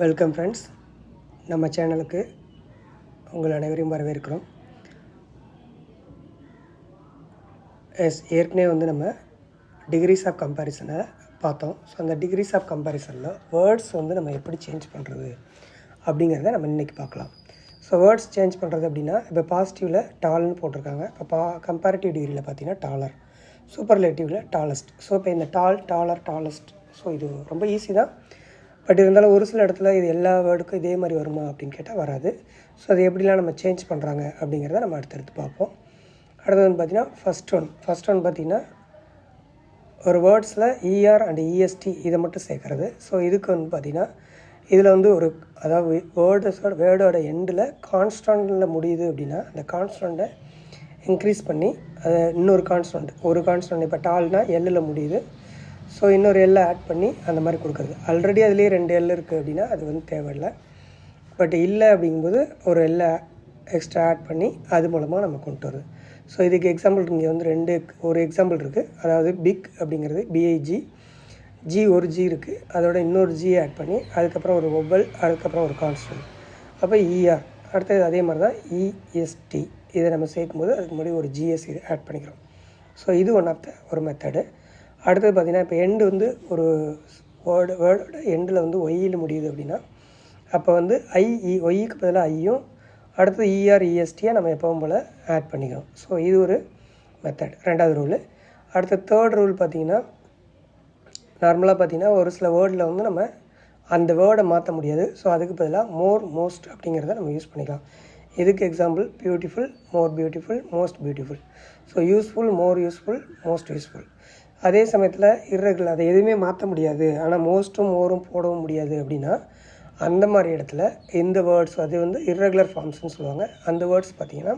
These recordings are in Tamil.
வெல்கம் ஃப்ரெண்ட்ஸ், நம்ம சேனலுக்கு உங்கள் அனைவரையும் வரவேற்கிறோம். ஏற்கனவே நம்ம டிகிரிஸ் ஆஃப் கம்பேரிசனை பார்த்தோம். ஸோ அந்த டிகிரிஸ் ஆஃப் கம்பேரிசனில் வேர்ட்ஸ் நம்ம எப்படி சேஞ்ச் பண்ணுறது அப்படிங்கிறத நம்ம இன்றைக்கி பார்க்கலாம். ஸோ வேர்ட்ஸ் சேஞ்ச் பண்ணுறது அப்படின்னா, இப்போ பாசிட்டிவில் டால்னு போட்டிருக்காங்க. இப்போ கம்பேரிட்டிவ் டிகிரியில் பார்த்தீங்கன்னா டாலர், சூப்பர்லேட்டிவில் டாலஸ்ட். ஸோ இப்போ இந்த டாலர், டாலஸ்ட், ஸோ இது ரொம்ப ஈஸி தான். பட் இருந்தாலும் ஒரு சில இடத்துல இது எல்லா வேர்டுக்கும் இதே மாதிரி வருமா அப்படின்னு கேட்டால் வராது. ஸோ அது எப்படிலாம் நம்ம சேஞ்ச் பண்ணுறாங்க அப்படிங்கிறத நம்ம அடுத்தடுத்து பார்ப்போம். அடுத்தது பார்த்திங்கன்னா ஃபஸ்ட் ஒன் பார்த்திங்கன்னா ஒரு வேர்ட்ஸில் இஆர் அண்ட் இஎஸ்டி இதை மட்டும் சேர்க்குறது. ஸோ இதுக்கு பார்த்திங்கன்னா இதில் ஒரு அதாவது வேர்டோட எண்டில் கான்ஸ்டண்ட்டில் முடியுது அப்படின்னா அந்த கான்ஸ்டண்ட்டை இன்க்ரீஸ் பண்ணி அதை இன்னொரு கான்ஸ்டன்ட் இப்போ டால்னா எல்லில் முடியுது. ஸோ இன்னொரு எல்லை ஆட் பண்ணி அந்த மாதிரி கொடுக்குறது. ஆல்ரெடி அதுலேயே 2 எல் இருக்குது அப்படின்னா அது தேவையில்லை. பட் இல்லை அப்படிங்கும்போது ஒரு எல்லை எக்ஸ்ட்ரா ஆட் பண்ணி அது மூலமாக நம்ம கொண்டு வருது. ஸோ இதுக்கு எக்ஸாம்பிள் இங்கே ஒரு எக்ஸாம்பிள் இருக்குது. அதாவது பிக் அப்படிங்கிறது பிஐஜி, ஒரு ஜி இருக்குது, அதோட இன்னொரு ஜி ஆட் பண்ணி அதுக்கப்புறம் ஒரு ஒவல், அதுக்கப்புறம் ஒரு கான்ஸ்டன்ட், அப்போ இஆர். அடுத்தது அதே மாதிரி தான் இஎஸ்டி, இதை நம்ம சேர்க்கும்போது அதுக்கு முன்னாடி ஒரு ஜிஎஸ் ஆட் பண்ணிக்கிறோம். ஸோ இது ஒன் ஆஃப் த ஒரு மெத்தடு. அடுத்தது பார்த்திங்கன்னா இப்போ எண்டு ஒரு வேர்டோட எண்டில் ஒய்யில் முடியுது அப்படின்னா அப்போ ஒய்க்கு பதிலாக ஐயும் அடுத்தது இஆர் இஎஸ்டியை நம்ம எப்பவும் போல் ஆட் பண்ணிக்கிறோம். ஸோ இது ஒரு மெத்தட், 2வது ரூலு. அடுத்த 3rd ரூல் பார்த்திங்கன்னா, நார்மலாக பார்த்திங்கன்னா ஒரு சில வேர்டில் நம்ம அந்த வேர்டை மாற்ற முடியாது. ஸோ அதுக்கு பதிலாக மோஸ்ட் அப்படிங்கிறத நம்ம யூஸ் பண்ணிக்கலாம். இதுக்கு எக்ஸாம்பிள் பியூட்டிஃபுல், மோர் beautiful, most beautiful. So useful, மோர் யூஸ்ஃபுல், மோஸ்ட் யூஸ்ஃபுல். அதே சமயத்தில் இர்ரெகுலர், அதை எதுவுமே மாற்ற முடியாது, ஆனால் மோஸ்ட்டும் மோரும் போடவும் முடியாது அப்படின்னா அந்த மாதிரி இடத்துல இந்த வேர்ட்ஸ் அது இர்ரெகுலர் ஃபார்ம்ஸ்னு சொல்லுவாங்க. அந்த வேர்ட்ஸ் பார்த்திங்கன்னா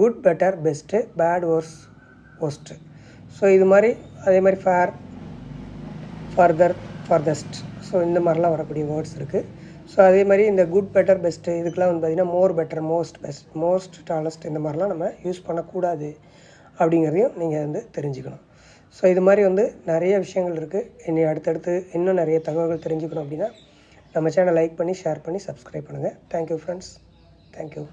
good, better, best, bad, worse, worst. So இது மாதிரி அதே மாதிரி ஃபேர், ஃபர்தர், ஃபர்தஸ்ட். ஸோ இந்த மாதிரிலாம் வரக்கூடிய வேர்ட்ஸ் இருக்குது. ஸோ அதே மாதிரி இந்த குட், பெட்டர், பெஸ்ட்டு இதுக்கெலாம் பார்த்திங்கன்னா more, better, most, best, most, tallest இந்த மாதிரிலாம் நம்ம யூஸ் பண்ணக்கூடாது அப்படிங்கிறதையும் நீங்கள் தெரிஞ்சுக்கணும். ஸோ இது மாதிரி நிறைய விஷயங்கள் இருக்குது. இனி அடுத்தடுத்து இன்னும் நிறைய தகவல்கள் தெரிஞ்சுக்கணும் அப்படின்னா நம்ம சேனலை லைக் பண்ணி, ஷேர் பண்ணி, சப்ஸ்கிரைப் பண்ணுங்கள். Thank you friends, thank you.